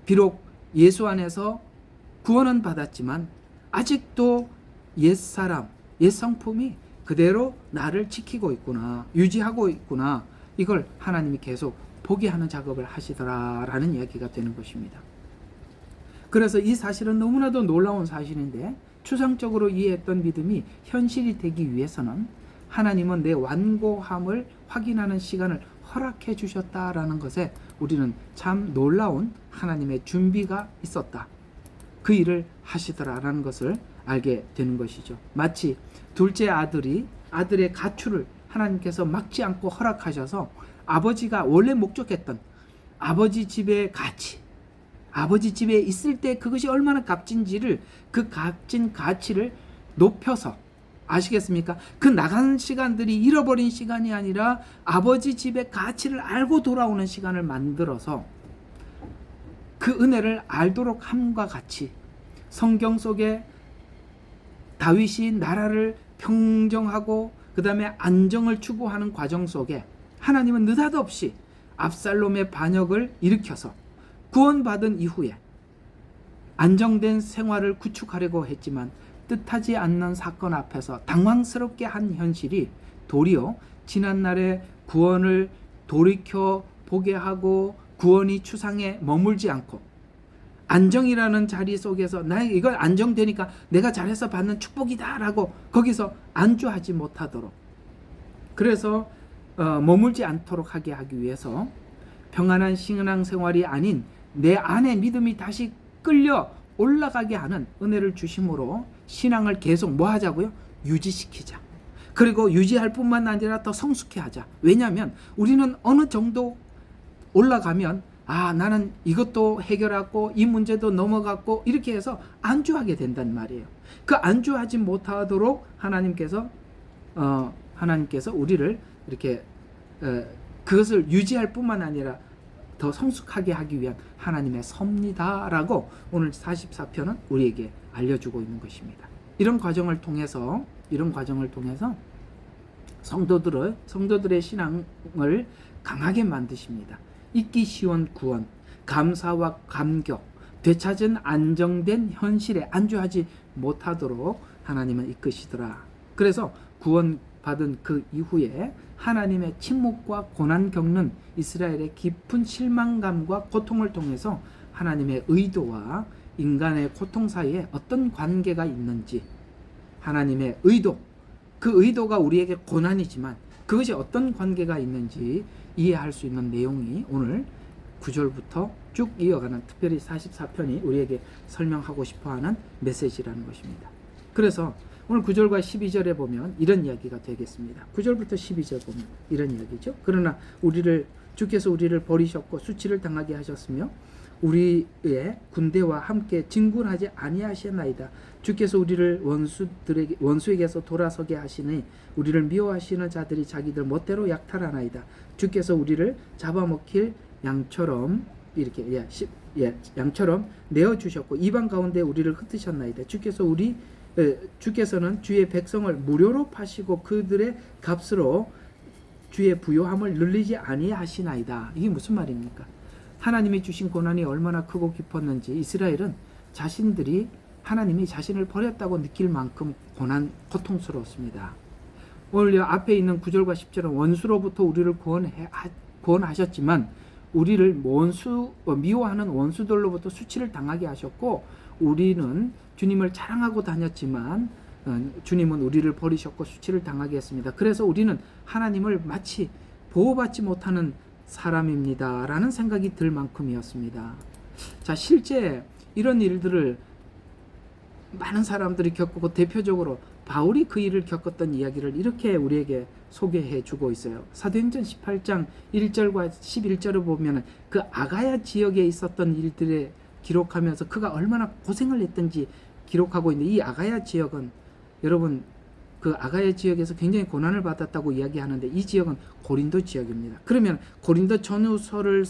비록 예수 안에서 구원은 받았지만 아직도 옛사람, 옛성품이 그대로 나를 지키고 있구나, 유지하고 있구나, 이걸 하나님이 계속 보게 하는 작업을 하시더라라는 이야기가 되는 것입니다. 그래서 이 사실은 너무나도 놀라운 사실인데 추상적으로 이해했던 믿음이 현실이 되기 위해서는 하나님은 내 완고함을 확인하는 시간을 허락해 주셨다라는 것에 우리는 참 놀라운 하나님의 준비가 있었다, 그 일을 하시더라라는 것을 알게 되는 것이죠. 마치 둘째 아들의 가출을 하나님께서 막지 않고 허락하셔서 아버지가 원래 목적했던 아버지 집의 가치, 아버지 집에 있을 때 그것이 얼마나 값진지를, 그 값진 가치를 높여서, 아시겠습니까? 그 나간 시간들이 잃어버린 시간이 아니라 아버지 집의 가치를 알고 돌아오는 시간을 만들어서 그 은혜를 알도록 함과 같이 성경 속에 다윗이 나라를 평정하고 그 다음에 안정을 추구하는 과정 속에 하나님은 느닷없이 압살롬의 반역을 일으켜서 구원받은 이후에 안정된 생활을 구축하려고 했지만 뜻하지 않는 사건 앞에서 당황스럽게 한 현실이 도리어 지난날의 구원을 돌이켜 보게 하고 구원이 추상에 머물지 않고 안정이라는 자리 속에서 이건 안정되니까 내가 잘해서 받는 축복이다라고 거기서 안주하지 못하도록, 그래서 머물지 않도록 하게 하기 위해서 평안한 신앙생활이 아닌 내 안에 믿음이 다시 끌려 올라가게 하는 은혜를 주심으로 신앙을 계속 뭐 하자고요? 유지시키자. 그리고 유지할 뿐만 아니라 더 성숙해 하자. 왜냐하면 우리는 어느 정도 올라가면 나는 이것도 해결하고 이 문제도 넘어갔고 이렇게 해서 안주하게 된단 말이에요. 그 안주하지 못하도록 하나님께서 우리를 이렇게 그것을 유지할 뿐만 아니라 더 성숙하게 하기 위한 하나님의 섭리다라고 오늘 44편은 우리에게 알려주고 있는 것입니다. 이런 과정을 통해서 성도들의 신앙을 강하게 만드십니다. 잊기 쉬운 구원, 감사와 감격, 되찾은 안정된 현실에 안주하지 못하도록 하나님은 이끄시더라. 그래서 구원받은 그 이후에 하나님의 침묵과 고난 겪는 이스라엘의 깊은 실망감과 고통을 통해서 하나님의 의도와 인간의 고통 사이에 어떤 관계가 있는지, 하나님의 의도, 그 의도가 우리에게 고난이지만 그것이 어떤 관계가 있는지 이해할 수 있는 내용이 오늘 9절부터 쭉 이어가는, 특별히 44편이 우리에게 설명하고 싶어하는 메시지라는 것입니다. 그래서 오늘 9절과 12절에 보면 이런 이야기가 되겠습니다. 9절부터 12절 보면 이런 이야기죠. 그러나 주께서 우리를 버리셨고 수치를 당하게 하셨으며 우리의 군대와 함께 진군하지 아니하시나이다. 주께서 우리를 원수에게서 돌아서게 하시니 우리를 미워하시는 자들이 자기들 멋대로 약탈하나이다. 주께서 우리를 잡아먹힐 양처럼 이렇게 양처럼 내어 주셨고 이방 가운데 우리를 흩으셨나이다. 주께서는 주의 백성을 무료로 파시고 그들의 값으로 주의 부요함을 늘리지 아니하시나이다. 이게 무슨 말입니까? 하나님이 주신 고난이 얼마나 크고 깊었는지 이스라엘은 자신들이 하나님이 자신을 버렸다고 느낄 만큼 고통스러웠습니다. 오늘 앞에 있는 9절과 10절은 원수로부터 우리를 구원하셨지만 우리를 미워하는 원수들로부터 수치를 당하게 하셨고 우리는 주님을 자랑하고 다녔지만 주님은 우리를 버리셨고 수치를 당하게 했습니다. 그래서 우리는 하나님을 마치 보호받지 못하는 사람입니다 라는 생각이 들 만큼이었습니다. 자, 실제 이런 일들을 많은 사람들이 겪고 대표적으로 바울이 그 일을 겪었던 이야기를 이렇게 우리에게 소개해 주고 있어요. 사도행전 18장 1절과 11절을 보면 그 아가야 지역에 있었던 일들을 기록하면서 그가 얼마나 고생을 했던지 기록하고 있는데 이 아가야 지역은 여러분 그 아가야 지역에서 굉장히 고난을 받았다고 이야기하는데 이 지역은 고린도 지역입니다. 그러면 고린도 전후서를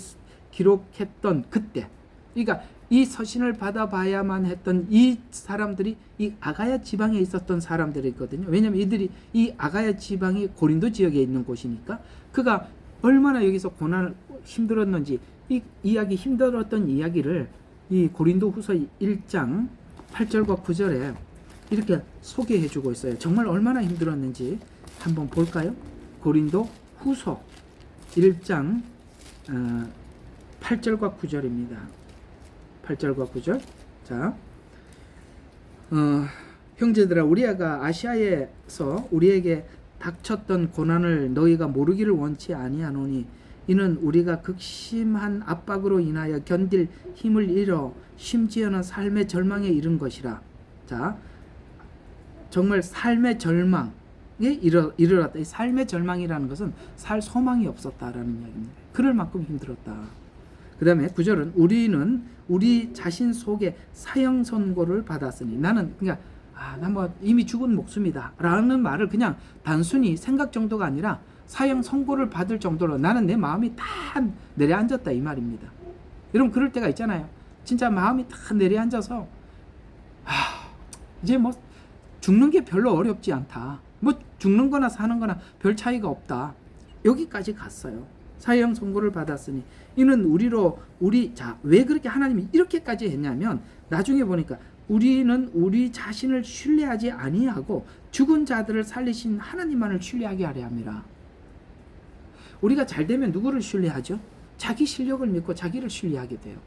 기록했던 그때 그러니까 이 서신을 받아봐야만 했던 이 사람들이 이 아가야 지방에 있었던 사람들이거든요. 왜냐하면 이들이 이 아가야 지방이 고린도 지역에 있는 곳이니까 그가 얼마나 여기서 고난을 힘들었는지 이 이야기 힘들었던 이야기를 이 고린도 후서 1장 8절과 9절에 이렇게 소개해 주고 있어요. 정말 얼마나 힘들었는지 한번 볼까요? 고린도 후서 1장 8절과 9절입니다. 8절과 9절. 자, 형제들아 우리가 아시아에서 우리에게 닥쳤던 고난을 너희가 모르기를 원치 아니하노니 이는 우리가 극심한 압박으로 인하여 견딜 힘을 잃어 심지어는 삶의 절망에 이른 것이라. 자, 정말 삶의 절망에 이르렀다. 이 삶의 절망이라는 것은 살 소망이 없었다라는 이야기입니다. 그럴 만큼 힘들었다. 그 다음에 9절은 우리는 우리 자신 속에 사형 선고를 받았으니 나는 그러니까 난 뭐 이미 죽은 목숨이다 라는 말을 그냥 단순히 생각 정도가 아니라 사형 선고를 받을 정도로 나는 내 마음이 다 내려앉았다 이 말입니다. 여러분 그럴 때가 있잖아요. 진짜 마음이 다 내려앉아서 이제 뭐 죽는 게 별로 어렵지 않다. 뭐 죽는 거나 사는 거나 별 차이가 없다. 여기까지 갔어요. 사형 선고를 받았으니 이는 왜 그렇게 하나님이 이렇게까지 했냐면 나중에 보니까 우리는 우리 자신을 신뢰하지 아니하고 죽은 자들을 살리신 하나님만을 신뢰하게 하려 함이라. 우리가 잘 되면 누구를 신뢰하죠? 자기 실력을 믿고 자기를 신뢰하게 돼요.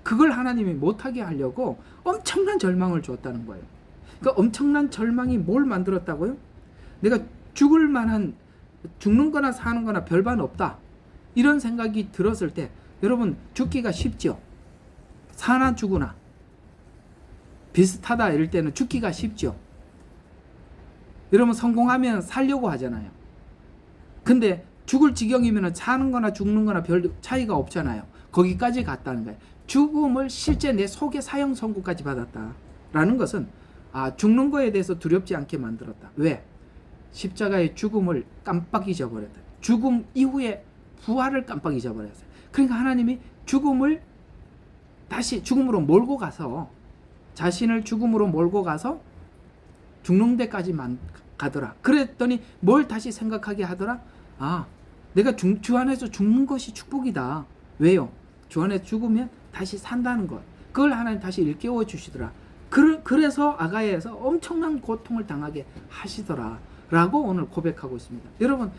그걸 하나님이 못하게 하려고 엄청난 절망을 주었다는 거예요. 그 엄청난 절망이 뭘 만들었다고요? 내가 죽는 거나 사는 거나 별반 없다. 이런 생각이 들었을 때 여러분 죽기가 쉽죠. 사나 죽으나 비슷하다 이럴 때는 죽기가 쉽죠. 여러분 성공하면 살려고 하잖아요. 근데 죽을 지경이면 사는 거나 죽는 거나 별 차이가 없잖아요. 거기까지 갔다는 거예요. 죽음을 실제 내 속에 사형 선고까지 받았다라는 것은 죽는 거에 대해서 두렵지 않게 만들었다. 왜? 십자가의 죽음을 깜빡 잊어버렸다. 죽음 이후에 부활을 깜빡 잊어버렸어요. 그러니까 하나님이 죽음을 다시 죽음으로 몰고 가서 자신을 죽음으로 몰고 가서 죽는 데까지만 가더라. 그랬더니 뭘 다시 생각하게 하더라? 내가 주 안에서 죽는 것이 축복이다. 왜요? 주 안에 죽으면 다시 산다는 것. 그걸 하나님 다시 일깨워 주시더라. 그래서 아가야에서 엄청난 고통을 당하게 하시더라 라고 오늘 고백하고 있습니다. 여러분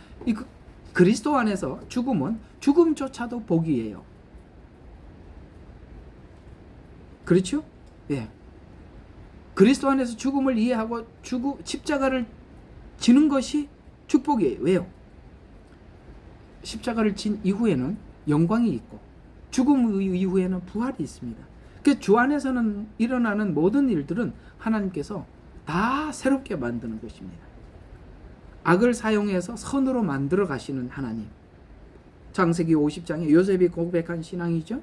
그리스도 안에서 죽음은 죽음조차도 복이에요. 그렇죠? 예. 그리스도 안에서 죽음을 이해하고 십자가를 지는 것이 축복이에요. 왜요? 십자가를 진 이후에는 영광이 있고 죽음 이후에는 부활이 있습니다. 주 안에서는 일어나는 모든 일들은 하나님께서 다 새롭게 만드는 것입니다. 악을 사용해서 선으로 만들어 가시는 하나님. 창세기 50장에 요셉이 고백한 신앙이죠.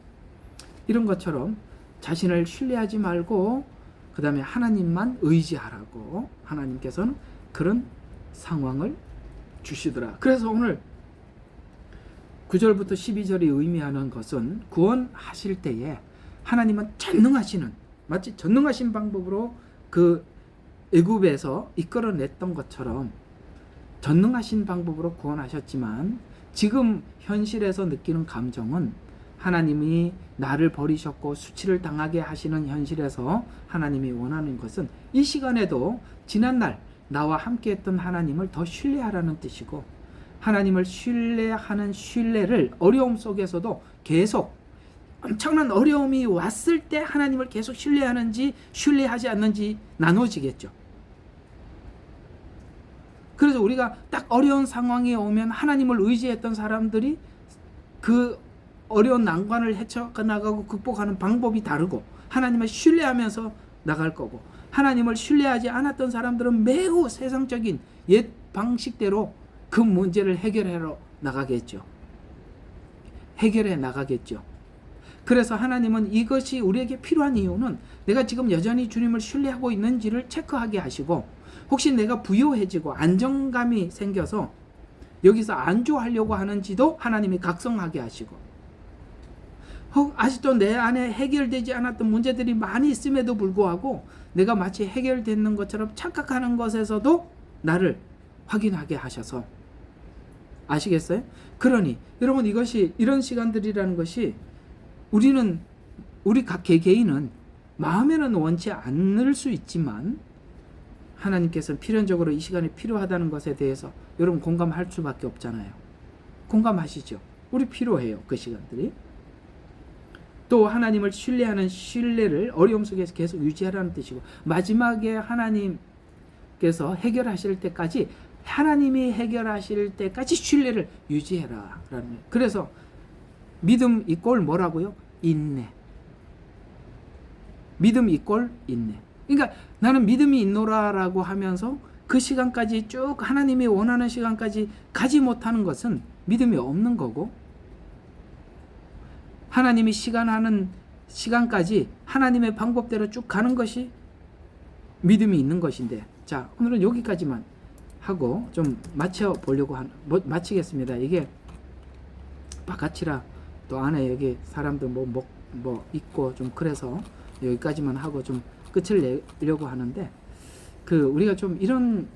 이런 것처럼 자신을 신뢰하지 말고 그 다음에 하나님만 의지하라고 하나님께서는 그런 상황을 주시더라. 그래서 오늘 9절부터 12절이 의미하는 것은 구원하실 때에 하나님은 전능하시는, 마치 전능하신 방법으로 그 애굽에서 이끌어냈던 것처럼 전능하신 방법으로 구원하셨지만, 지금 현실에서 느끼는 감정은 하나님이 나를 버리셨고 수치를 당하게 하시는 현실에서 하나님이 원하는 것은 이 시간에도 지난날 나와 함께했던 하나님을 더 신뢰하라는 뜻이고, 하나님을 신뢰하는 신뢰를 어려움 속에서도 계속, 엄청난 어려움이 왔을 때 하나님을 계속 신뢰하는지 신뢰하지 않는지 나눠지겠죠. 그래서 우리가 딱 어려운 상황이 오면 하나님을 의지했던 사람들이 그 어려운 난관을 헤쳐나가고 극복하는 방법이 다르고, 하나님을 신뢰하면서 나갈 거고, 하나님을 신뢰하지 않았던 사람들은 매우 세상적인 옛 방식대로 그 문제를 해결해 나가겠죠. 그래서 하나님은 이것이 우리에게 필요한 이유는 내가 지금 여전히 주님을 신뢰하고 있는지를 체크하게 하시고, 혹시 내가 부유해지고 안정감이 생겨서 여기서 안주하려고 하는지도 하나님이 각성하게 하시고, 아직도 내 안에 해결되지 않았던 문제들이 많이 있음에도 불구하고 내가 마치 해결되는 것처럼 착각하는 것에서도 나를 확인하게 하셔서, 아시겠어요? 그러니 여러분, 이것이, 이런 시간들이라는 것이 우리 각 개개인은 마음에는 원치 않을 수 있지만 하나님께서는 필연적으로 이 시간이 필요하다는 것에 대해서 여러분 공감할 수밖에 없잖아요. 공감하시죠? 우리 필요해요, 그 시간들이. 또 하나님을 신뢰하는 신뢰를 어려움 속에서 계속 유지하라는 뜻이고, 마지막에 하나님께서 해결하실 때까지, 하나님이 해결하실 때까지 신뢰를 유지해라 라는 거예요. 그래서 믿음 이꼴 뭐라고요? 인내. 믿음 이꼴 인내. 그러니까 나는 믿음이 있노라라고 하면서 그 시간까지 쭉 하나님이 원하는 시간까지 가지 못하는 것은 믿음이 없는 거고, 하나님이 시간하는 시간까지 하나님의 방법대로 쭉 가는 것이 믿음이 있는 것인데, 자, 오늘은 여기까지만 하고 좀 마쳐보려고 마치겠습니다. 이게 바깥이라 또 안에 여기 사람들 뭐 있고 좀 그래서 여기까지만 하고 좀 끝을 내려고 하는데, 우리가 좀 이런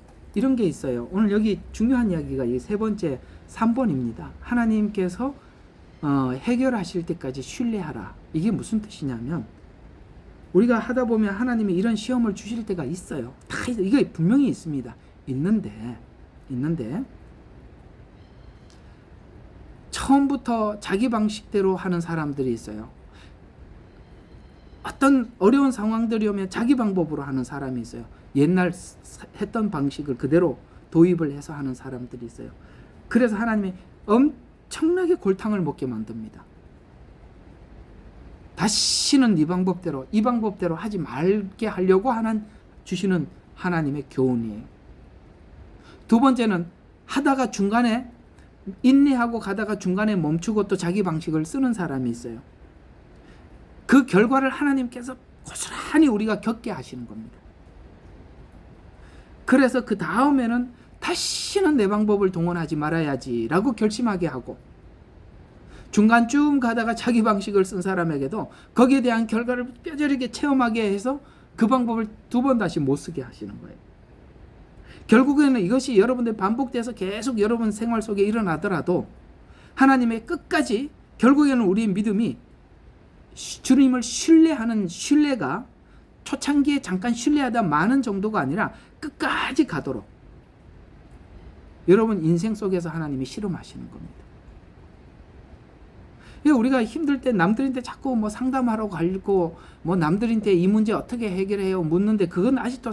게 있어요. 오늘 여기 중요한 이야기가 이 세 번째 3번입니다. 하나님께서 해결하실 때까지 신뢰하라. 이게 무슨 뜻이냐면, 우리가 하다 보면 하나님이 이런 시험을 주실 때가 있어요. 이게 분명히 있습니다. 있는데 처음부터 자기 방식대로 하는 사람들이 있어요. 어떤 어려운 상황들이 오면 자기 방법으로 하는 사람이 있어요. 옛날 했던 방식을 그대로 도입을 해서 하는 사람들이 있어요. 그래서 하나님이 엄청나게 골탕을 먹게 만듭니다. 다시는 이 방법대로 하지 말게 하려고 주시는 하나님의 교훈이에요. 두 번째는 하다가 중간에 인내하고 가다가 중간에 멈추고 또 자기 방식을 쓰는 사람이 있어요. 그 결과를 하나님께서 고스란히 우리가 겪게 하시는 겁니다. 그래서 그 다음에는 다시는 내 방법을 동원하지 말아야지라고 결심하게 하고, 중간쯤 가다가 자기 방식을 쓴 사람에게도 거기에 대한 결과를 뼈저리게 체험하게 해서 그 방법을 두 번 다시 못 쓰게 하시는 거예요. 결국에는 이것이 여러분들 반복돼서 계속 여러분 생활 속에 일어나더라도 하나님의 끝까지, 결국에는 우리의 믿음이 주님을 신뢰하는 신뢰가 초창기에 잠깐 신뢰하다 마는 정도가 아니라 끝까지 가도록 여러분 인생 속에서 하나님이 실험하시는 겁니다. 우리가 힘들 때 남들한테 자꾸 상담하러 가고 남들한테 이 문제 어떻게 해결해요 묻는데, 그건 아직도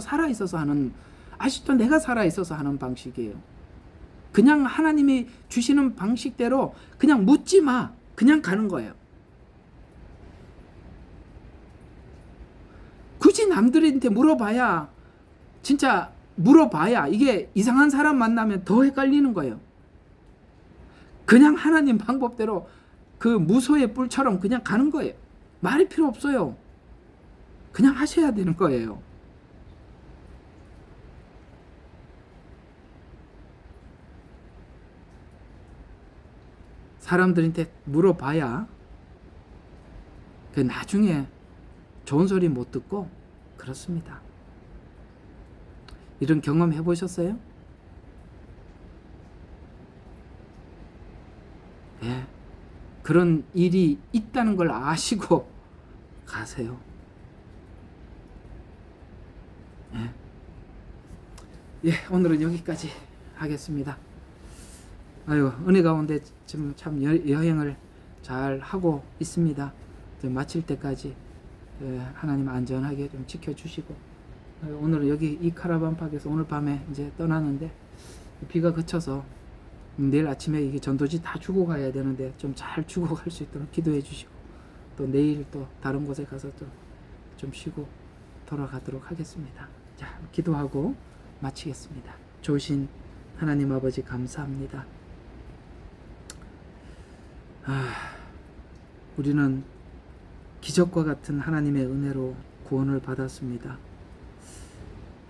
아직도 내가 살아있어서 하는 방식이에요. 그냥 하나님이 주시는 방식대로 그냥 묻지 마, 그냥 가는 거예요. 굳이 남들한테 물어봐야 이게 이상한 사람 만나면 더 헷갈리는 거예요. 그냥 하나님 방법대로 그 무소의 뿔처럼 그냥 가는 거예요. 말이 필요 없어요. 그냥 하셔야 되는 거예요. 사람들한테 물어봐야 그 나중에 좋은 소리 못 듣고 그렇습니다. 이런 경험 해보셨어요? 예. 그런 일이 있다는 걸 아시고 가세요. 예. 예, 오늘은 여기까지 하겠습니다. 아유, 은혜 가운데 지금 참 여행을 잘 하고 있습니다. 마칠 때까지 하나님 안전하게 좀 지켜주시고, 오늘 여기 이 카라반팍에서 오늘 밤에 이제 떠나는데 비가 그쳐서 내일 아침에 이게 전도지 다 주고 가야 되는데 좀 잘 주고 갈 수 있도록 기도해 주시고, 또 내일 또 다른 곳에 가서 좀 쉬고 돌아가도록 하겠습니다. 자, 기도하고 마치겠습니다. 좋으신 하나님 아버지 감사합니다. 우리는 기적과 같은 하나님의 은혜로 구원을 받았습니다.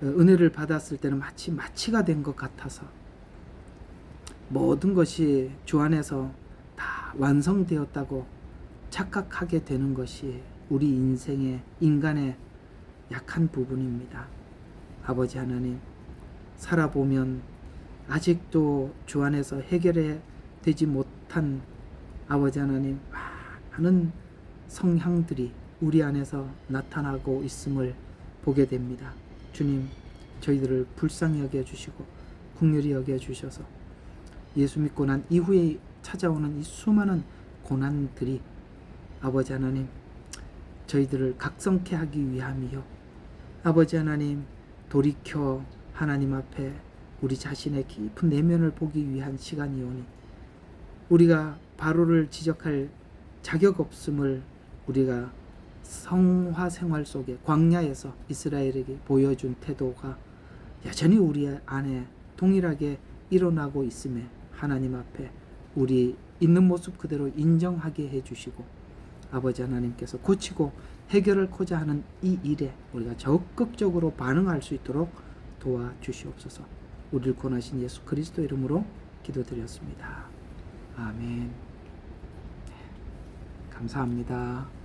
은혜를 받았을 때는 마치 마치가 된 것 같아서 모든 것이 주 안에서 다 완성되었다고 착각하게 되는 것이 우리 인간의 약한 부분입니다. 아버지 하나님, 살아보면 아직도 주 안에서 해결해 되지 못한 아버지 하나님, 많은 성향들이 우리 안에서 나타나고 있음을 보게 됩니다. 주님, 저희들을 불쌍히 여겨주시고 긍휼히 여겨주셔서 예수 믿고 난 이후에 찾아오는 이 수많은 고난들이 아버지 하나님, 저희들을 각성케 하기 위함이요, 아버지 하나님, 돌이켜 하나님 앞에 우리 자신의 깊은 내면을 보기 위한 시간이오니 우리가 바로를 지적할 자격 없음을 우리가 성화 생활 속에 광야에서 이스라엘에게 보여준 태도가 여전히 우리 안에 동일하게 일어나고 있음에 하나님 앞에 우리 있는 모습 그대로 인정하게 해주시고, 아버지 하나님께서 고치고 해결하고자 하는 이 일에 우리가 적극적으로 반응할 수 있도록 도와주시옵소서. 우리를 구원하신 예수 그리스도 이름으로 기도드렸습니다. 아멘. 감사합니다.